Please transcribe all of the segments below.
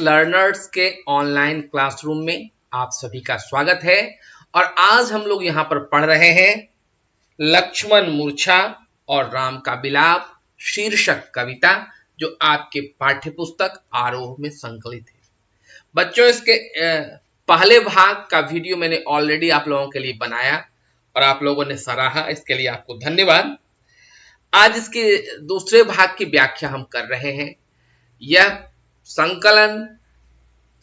Learners के online classroom में आप सभी का स्वागत है। और आज हम लोग यहाँ पर पढ़ रहे हैं लक्ष्मण मूर्छा और राम का विलाप शीर्षक कविता, जो आपके पाठ्य पुस्तक आरोह में संकलित है। बच्चों, इसके पहले भाग का वीडियो मैंने ऑलरेडी आप लोगों के लिए बनाया और आप लोगों ने सराहा, इसके लिए आपको धन्यवाद। आज इसके दूसरे भाग की व्याख्या हम कर रहे हैं। यह संकलन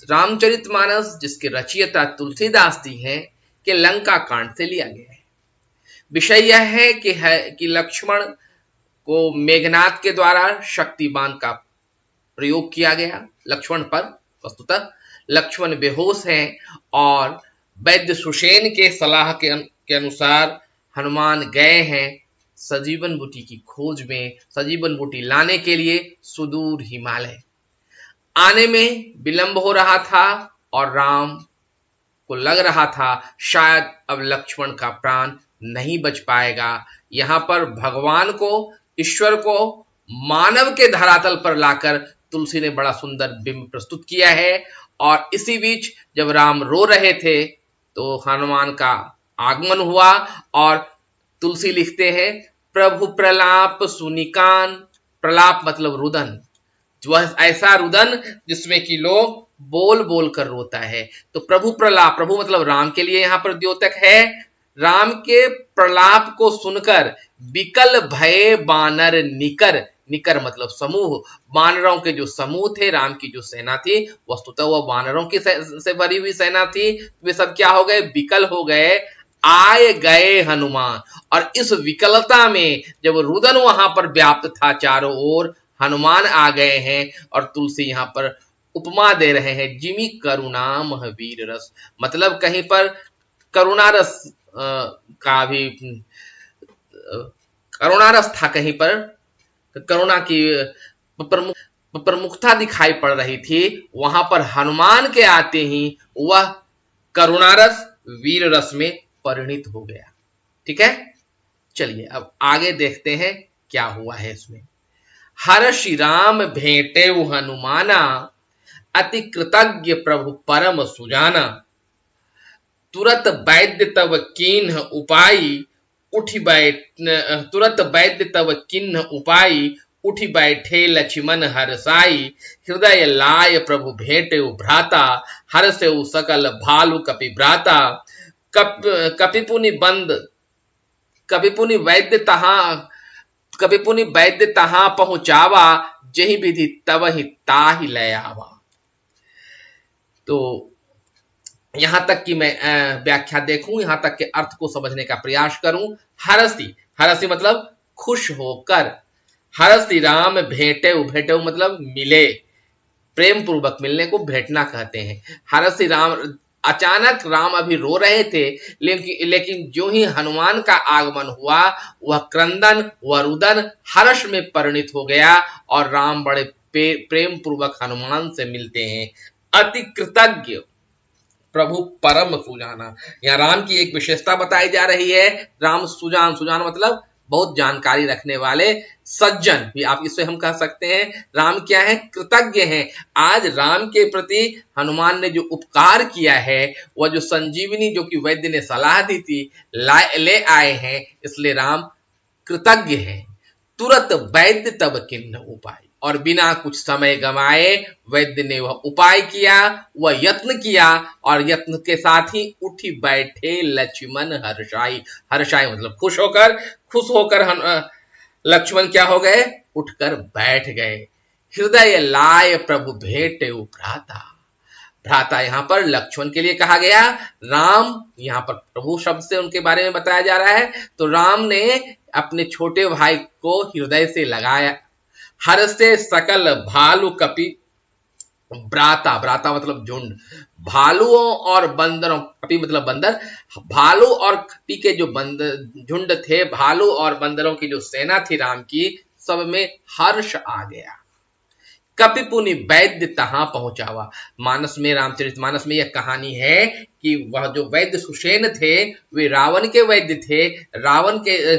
रामचरितमानस, जिसके रचयिता तुलसीदास जी हैं, के लंका कांड से लिया गया है। विषय यह है कि लक्ष्मण को मेघनाद के द्वारा शक्ति बाण का प्रयोग किया गया लक्ष्मण पर। वस्तुतः लक्ष्मण बेहोश हैं और वैद्य सुषेण के सलाह के अनुसार हनुमान गए हैं सजीवन बूटी की खोज में, सजीवन बूटी लाने के लिए सुदूर हिमालय। आने में विलंब हो रहा था और राम को लग रहा था शायद अब लक्ष्मण का प्राण नहीं बच पाएगा। यहां पर भगवान को, ईश्वर को मानव के धरातल पर लाकर तुलसी ने बड़ा सुंदर बिंब प्रस्तुत किया है। और इसी बीच जब राम रो रहे थे तो हनुमान का आगमन हुआ और तुलसी लिखते हैं, प्रभु प्रलाप सुनिकान। प्रलाप मतलब रुदन, वह ऐसा रुदन जिसमें कि लोग बोल बोल कर रोता है। तो प्रभु प्रलाप, प्रभु मतलब राम के लिए यहाँ पर द्योतक है। राम के प्रलाप को सुनकर विकल भये बानर निकर, निकर मतलब समूह, बानरों के जो समूह थे, राम की जो सेना थी, वस्तुतः वह बानरों की से भरी हुई सेना थी, वे सब क्या हो गए, विकल हो गए। आए गए हनुमान, और इस विकलता में जब रुदन वहां पर व्याप्त था चारों ओर, हनुमान आ गए हैं। और तुलसी यहाँ पर उपमा दे रहे हैं, जिमी करुणा महावीर रस, मतलब कहीं पर करुणा रस का भी करुणा रस था, कहीं पर करुणा की प्रमुखता दिखाई पड़ रही थी। वहां पर हनुमान के आते ही वह करुणा रस वीर रस में परिणित हो गया। ठीक है, चलिए अब आगे देखते हैं क्या हुआ है इसमें। हर्षि राम भेंटे हनुमाना, अति कृतज्ञ प्रभु परम सुजाना। तुरत वैद्य तव किन्ह उपाई, तुरत वैद्य तव किन्ह उपाई, उठी बैठे लक्ष्मण हर्षाई। हृदय लाय प्रभु भेंटे भ्राता, हर्षे सकल भालु कपि भ्राता। कपिपुनि वैद्य तहां पहुंचावा, जही विधि तब ही ताहि लय आवा। तो यहां तक की मैं व्याख्या देखूं, यहां तक के अर्थ को समझने का प्रयास करूं। हरसी, हरसी मतलब खुश होकर। हरसी राम भेंटे, भेंटे मतलब मिले, प्रेम पूर्वक मिलने को भेंटना कहते हैं। हरसी राम, अचानक राम अभी रो रहे थे, लेकिन जो ही हनुमान का आगमन हुआ, वह क्रंदन, वह रुदन हर्ष में परिणित हो गया और राम बड़े प्रेम पूर्वक हनुमान से मिलते हैं। अति कृतज्ञ प्रभु परम सुजाना, यहाँ राम की एक विशेषता बताई जा रही है। राम सुजान, सुजान मतलब बहुत जानकारी रखने वाले, सज्जन भी आप इसे हम कह सकते हैं। राम क्या है, कृतज्ञ हैं। आज राम के प्रति हनुमान ने जो उपकार किया है, वह जो संजीवनी जो कि वैद्य ने सलाह दी थी, ले आए हैं, इसलिए राम कृतज्ञ हैं। तुरंत वैद्य तब किन्ह उपाय, और बिना कुछ समय गंवाए वैद्य ने वह उपाय किया, वह यत्न किया, और यत्न के साथ ही उठी बैठे लक्ष्मण हर्षाई। हर्षाई मतलब खुश होकर, खुश होकर लक्ष्मण क्या हो गए, उठकर बैठ गए। हृदय लाय प्रभु भेंटे भ्राता, भ्राता यहाँ पर लक्ष्मण के लिए कहा गया। राम यहाँ पर प्रभु शब्द से उनके बारे में बताया जा रहा है। तो राम ने अपने छोटे भाई को हृदय से लगाया। हर से सकल भालू कपि भ्राता, भ्राता मतलब झुंड, भालुओं और बंदरों, कपि मतलब बंदर, भालू और कपि के जो बंदर झुंड थे, भालू और बंदरों की जो सेना थी राम की, सब में हर्ष आ गया। कपिपुनि वैद्य तहां पहुंचावा। मानस में, रामचरितमानस में यह कहानी है कि वह जो वैद्य सुषेण थे, वे रावण के वैद्य थे। रावण के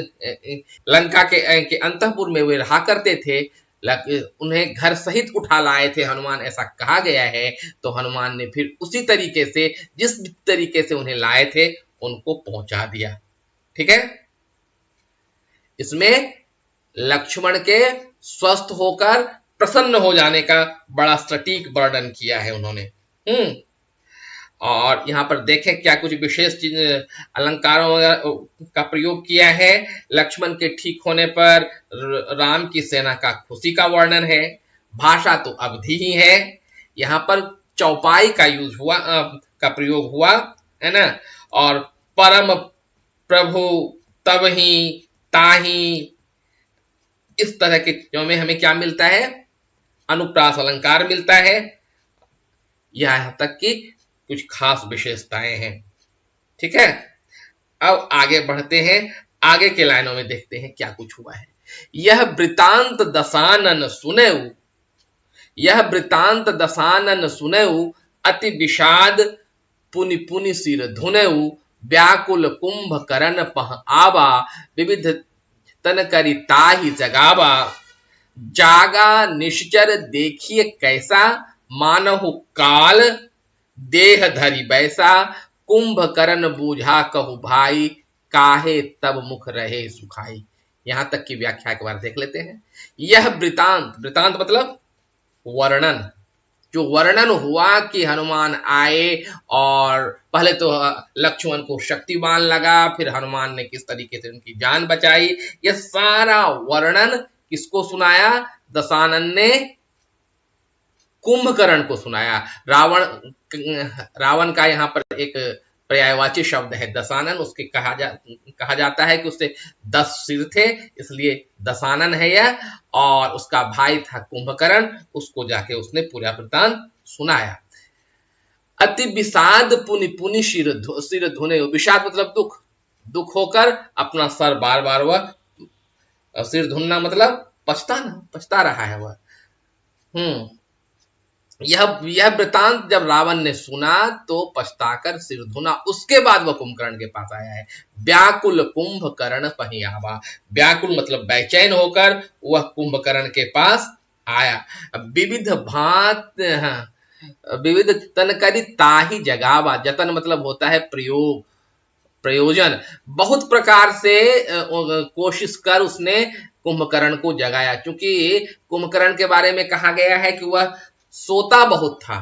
लंका के अंतःपुर में वे रहा करते थे। उन्हें घर सहित उठा लाए थे हनुमान, ऐसा कहा गया है। तो हनुमान ने फिर उसी तरीके से, जिस तरीके से उन्हें लाए थे, उनको पहुंचा दिया। ठीक है, इसमें लक्ष्मण के स्वस्थ होकर प्रसन्न हो जाने का बड़ा सटीक वर्णन किया है उन्होंने। और यहाँ पर देखें क्या कुछ विशेष चीज अलंकारों का प्रयोग किया है। लक्ष्मण के ठीक होने पर राम की सेना का खुशी का वर्णन है। भाषा तो अवधि ही है। यहाँ पर चौपाई का यूज हुआ, का प्रयोग हुआ है ना। और परम प्रभु तब ही ताही, इस तरह के जो में हमें क्या मिलता है, अनुप्रास अलंकार मिलता है। यहाँ तक कि कुछ खास विशेषताएं हैं। ठीक है, अब आगे बढ़ते हैं, आगे के लाइनों में देखते हैं क्या कुछ हुआ है। यह वृतांत दशानन सुनेऊ, यह वृतांत दशानन सुनेऊ, अति विषाद पुनि पुनि सिर धुनेऊ, व्याकुल कुंभ करण पह आवा, विविध तन करी ताहि जगावा, जागा निश्चर देखिए कैसा, मानहु काल देह धरि बैसा, कुंभकर्ण बूझा कहु भाई, काहे तब मुख रहे सुखाई। यहां तक की व्याख्या एक बार देख लेते हैं। यह वृतांत, वृतांत मतलब वर्णन, जो वर्णन हुआ कि हनुमान आए और पहले तो लक्ष्मण को शक्तिमान लगा, फिर हनुमान ने किस तरीके से उनकी जान बचाई, यह सारा वर्णन किसको सुनाया? दशानन ने कुंभकर्ण को सुनाया। रावण का यहाँ पर एक पर्यायवाची शब्द है दशानन, उसके कहा जाता है कि उससे 10 सिर थे, इसलिए दशानन है यह। और उसका भाई था कुंभकर्ण, उसको जाके उसने पूरा वृतांत सुनाया। अति विषाद पुनि पुनि सिर धुने, विषाद मतलब दुख, दुख होकर अपना सर बार बार वह, सिर धुनना मतलब पछता रहा है वह। यह वृतांत जब रावण ने सुना तो पछताकर सिर धुना, उसके बाद वह कुंभकर्ण के पास आया है। व्याकुल कुंभकर्ण पहियावा, व्याकुल मतलब बेचैन होकर वह कुंभकर्ण के पास आया। विविध तन करी ताही जगावा, जतन मतलब होता है प्रयोग, प्रयोजन। बहुत प्रकार से कोशिश कर उसने कुंभकर्ण को जगाया, क्योंकि कुंभकर्ण के बारे में कहा गया है कि वह सोता बहुत था,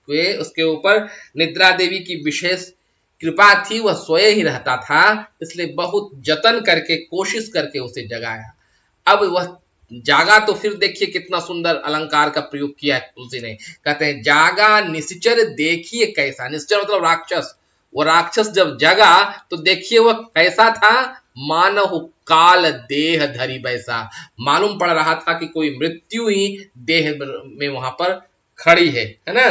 उसके ऊपर निद्रा देवी की विशेष कृपा थी, वह सोए ही रहता था, इसलिए बहुत जतन करके कोशिश करके उसे जगाया। अब वह जागा तो फिर देखिए कितना सुंदर अलंकार का प्रयोग किया है तुलसी ने। कहते हैं जागा निश्चर देखिए कैसा, निश्चर मतलब राक्षस, वो राक्षस जब जगा तो देखिए वह कैसा था, मानहु काल देह धरि बैसा, मालूम पड़ रहा था कि कोई मृत्यु ही देह में वहां पर खड़ी है ना।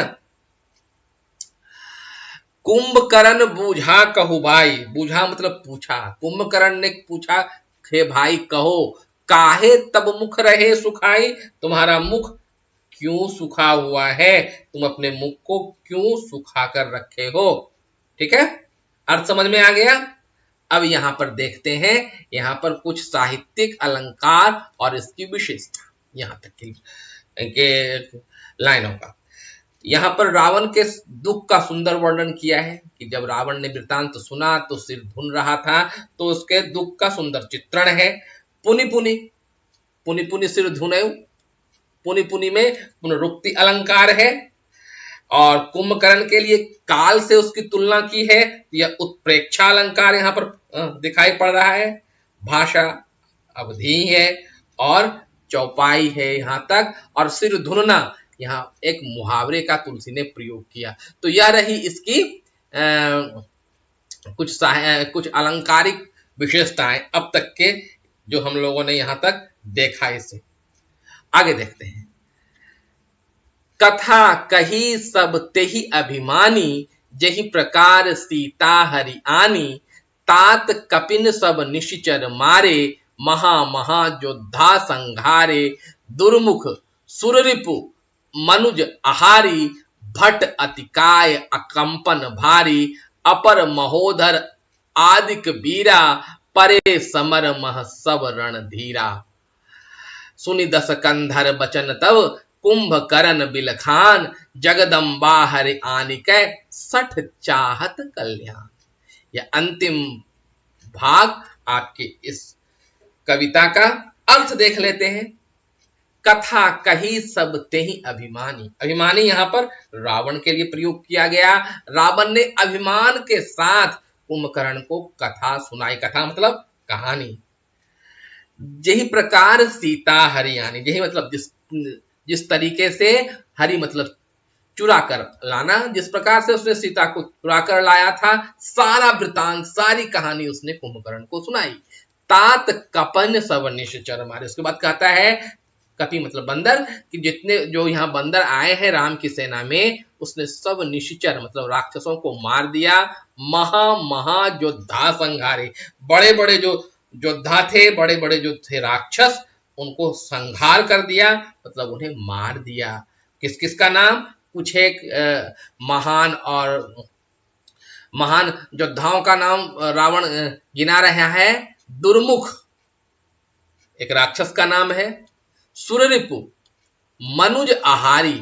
कुंभकर्ण बूझा कहु भाई, बूझा मतलब पूछा, कुंभकर्ण ने पूछा हे भाई कहो, काहे तब मुख रहे सुखाई, तुम्हारा मुख क्यों सुखा हुआ है, तुम अपने मुख को क्यों सुखा कर रखे हो। ठीक है, अर्थ समझ में आ गया। अब यहां पर देखते हैं, यहां पर कुछ साहित्यिक अलंकार और इसकी विशेषता, यहां तक के लाइनों का। यहां पर रावण के दुख का सुंदर वर्णन किया है कि जब रावण ने वृतांत सुना तो सिर धुन रहा था, तो उसके दुख का सुंदर चित्रण है। पुनि पुनि, पुनि पुनि सिर धुने, पुनि पुनि में पुनरुक्ति अलंकार है। और कुंभकर्ण के लिए काल से उसकी तुलना की है, यह उत्प्रेक्षा अलंकार यहां पर दिखाई पड़ रहा है। भाषा अवधि है और चौपाई है यहां तक। और सिर धुनना, यहां एक मुहावरे का तुलसी ने प्रयोग किया। तो यह रही इसकी कुछ अलंकारिक विशेषताएं अब तक के जो हम लोगों ने यहां तक देखा। इसे आगे देखते हैं। कथा कही सब तेहि अभिमानी, जहि प्रकार सीता हरि आनी, तात कपिन सब निश्चर मारे, महा महा योद्धा संघारे, दुर्मुख सुररिपु मनुज आहारी, भट अतिकाय अकंपन भारी, अपर महोदर आदिक बीरा, परे समर मह सब रणधीरा। सुनि दस कंधर बचन तब कुंभकर्ण बिलखान, जगदम्बा हरि आनिकै सठ चाहत कल्याण। यह अंतिम भाग आपके इस कविता का अर्थ देख लेते हैं। कथा कही सब तेहि अभिमानी। अभिमानी यहां पर रावण के लिए प्रयोग किया गया। रावण ने अभिमान के साथ कुंभकर्ण को कथा सुनाई। कथा मतलब कहानी। यही प्रकार सीता हरियाणी, यही मतलब जिस तरीके से, हरि मतलब चुरा कर लाना, जिस प्रकार से उसने सीता को चुरा कर लाया था, सारा वृतांत, सारी कहानी उसने कुंभकर्ण को सुनाई। तात कपन सब निश्चर मारे। उसके बाद कहता है, कपि मतलब बंदर, कि जितने जो यहाँ बंदर आए हैं राम की सेना में, उसने सब निश्चर मतलब राक्षसों को मार दिया। महा योद्धा संघारे, बड़े बड़े जो योद्धा थे, बड़े बड़े जो थे राक्षस, उनको संहार कर दिया, मतलब उन्हें मार दिया। किस किस का नाम? कुछ एक महान योद्धाओं का नाम रावण गिना रहा है। दुर्मुख एक राक्षस का नाम है। सुररिपु, मनुज आहारी,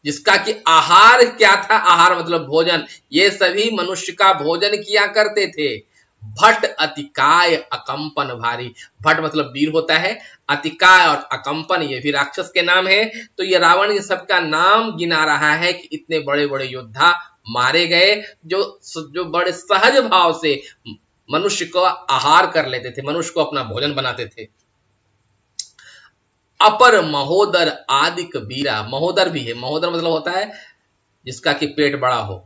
जिसका कि आहार क्या था? आहार मतलब भोजन, ये सभी मनुष्य का भोजन किया करते थे। भट्ट अतिकाय अकंपन भारी, भट्ट मतलब वीर होता है, अतिकाय और अकंपन ये भी राक्षस के नाम है। तो ये रावण ये सबका नाम गिना रहा है कि इतने बड़े बड़े योद्धा मारे गए, जो बड़े सहज भाव से मनुष्य को आहार कर लेते थे, मनुष्य को अपना भोजन बनाते थे। अपर महोदर आदिक वीरा, महोदर भी है, महोदर मतलब होता है जिसका कि पेट बड़ा हो।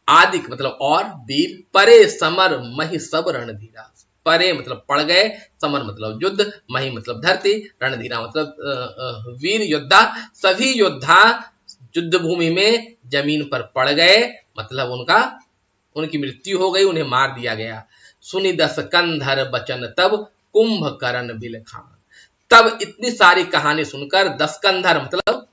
आदिक मतलब और, वीर। परे समर मही सब रणधीरा, परे मतलब पड़ गए, समर मतलब युद्ध, मही मतलब धरती, रणधीरा मतलब वीर योद्धा। सभी योद्धा युद्ध भूमि में जमीन पर पड़ गए, मतलब उनकी मृत्यु हो गई, उन्हें मार दिया गया। सुनि दस कंधर बचन तब कुंभकर्ण बिलखान। तब इतनी सारी कहानी सुनकर, दस कंधर मतलब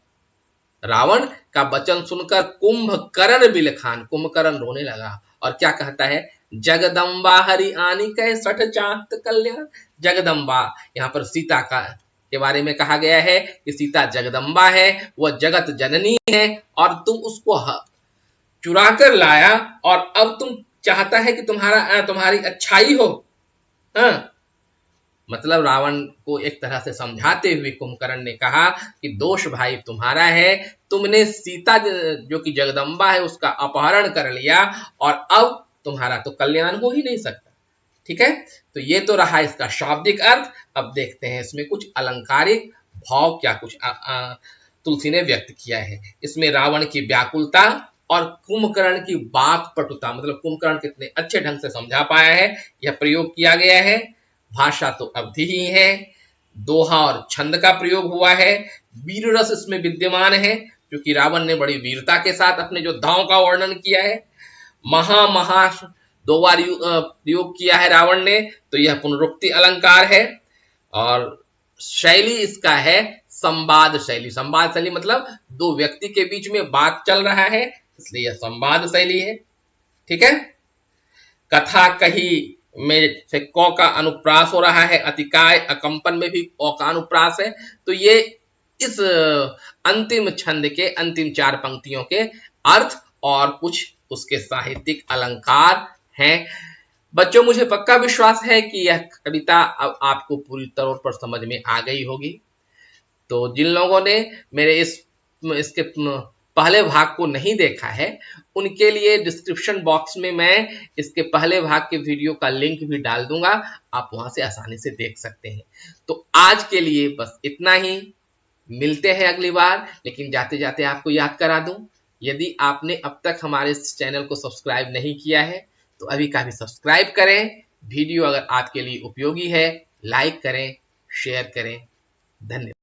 रावण का वचन सुनकर कुंभकर्ण बिलखान, कुंभकर्ण रोने लगा। और क्या कहता है? जगदम्बा हरि आनिकै सठ चाहत कल्याण। जगदम्बा यहाँ पर सीता के बारे में कहा गया है कि सीता जगदम्बा है, वह जगत जननी है, और तुम उसको चुरा कर लाया, और अब तुम चाहता है कि तुम्हारी अच्छाई हो। हाँ, मतलब रावण को एक तरह से समझाते हुए कुंभकर्ण ने कहा कि दोष भाई तुम्हारा है, तुमने सीता जो कि जगदम्बा है उसका अपहरण कर लिया, और अब तुम्हारा तो कल्याण हो ही नहीं सकता। ठीक है, तो ये तो रहा इसका शाब्दिक अर्थ। अब देखते हैं इसमें कुछ अलंकारिक भाव क्या कुछ तुलसी ने व्यक्त किया है। इसमें रावण की व्याकुलता और कुंभकर्ण की बात पटुता, मतलब कुंभकर्ण कितने अच्छे ढंग से समझा पाया है, यह प्रयोग किया गया है। भाषा तो अवधि ही है, दोहा और छंद का प्रयोग हुआ है। वीर रस इसमें विद्यमान है, क्योंकि रावण ने बड़ी वीरता के साथ अपने योद्धाओं का वर्णन किया है। महा दो बार प्रयोग किया है रावण ने, तो यह पुनरुक्ति अलंकार है। और शैली इसका है संवाद शैली। संवाद शैली मतलब दो व्यक्ति के बीच में बात चल रहा है, इसलिए यह संवाद शैली है। ठीक है, कथा कही में से क का अनुप्रास हो रहा है, अतिकाय अकंपन में भी क का अनुप्रास है। तो ये इस अंतिम छंद के अंतिम चार पंक्तियों के अर्थ और कुछ उसके साहित्यिक अलंकार हैं। बच्चों, मुझे पक्का विश्वास है कि यह कविता अब आपको पूरी तौर पर समझ में आ गई होगी। तो जिन लोगों ने मेरे इसके पहले भाग को नहीं देखा है, उनके लिए डिस्क्रिप्शन बॉक्स में मैं इसके पहले भाग के वीडियो का लिंक भी डाल दूंगा, आप वहां से आसानी से देख सकते हैं। तो आज के लिए बस इतना ही, मिलते हैं अगली बार। लेकिन जाते जाते आपको याद करा दूं, यदि आपने अब तक हमारे इस चैनल को सब्सक्राइब नहीं किया है तो अभी का भी सब्सक्राइब करें। वीडियो अगर आपके लिए उपयोगी है, लाइक करें, शेयर करें। धन्यवाद।